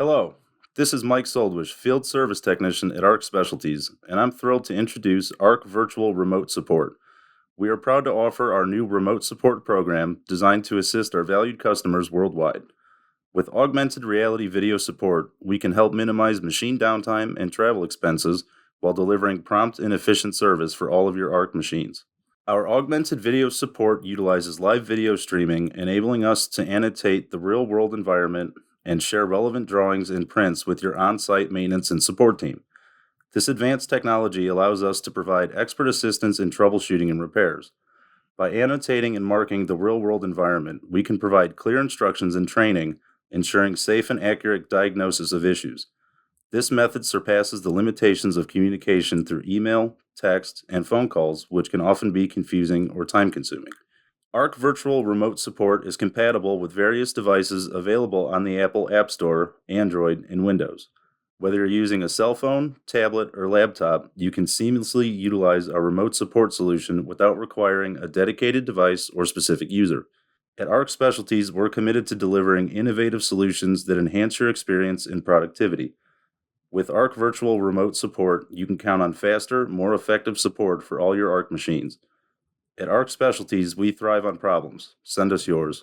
Hello, this is Mike Soldwisch, Field Service Technician at ARC Specialties, and I'm thrilled to introduce ARC Virtual Remote Support. We are proud to offer our new remote support program designed to assist our valued customers worldwide. With augmented reality video support, we can help minimize machine downtime and travel expenses while delivering prompt and efficient service for all of your ARC machines. Our augmented video support utilizes live video streaming, enabling us to annotate the real-world environment and share relevant drawings and prints with your on-site maintenance and support team. This advanced technology allows us to provide expert assistance in troubleshooting and repairs. By annotating and marking the real-world environment, we can provide clear instructions and training, ensuring safe and accurate diagnosis of issues. This method surpasses the limitations of communication through email, text, and phone calls, which can often be confusing or time-consuming. ARC Virtual Remote Support is compatible with various devices available on the Apple App Store, Android, and Windows. Whether you're using a cell phone, tablet, or laptop, you can seamlessly utilize our remote support solution without requiring a dedicated device or specific user. At ARC Specialties, we're committed to delivering innovative solutions that enhance your experience and productivity. With ARC Virtual Remote Support, you can count on faster, more effective support for all your ARC machines. At ARC Specialties, we thrive on problems. Send us yours.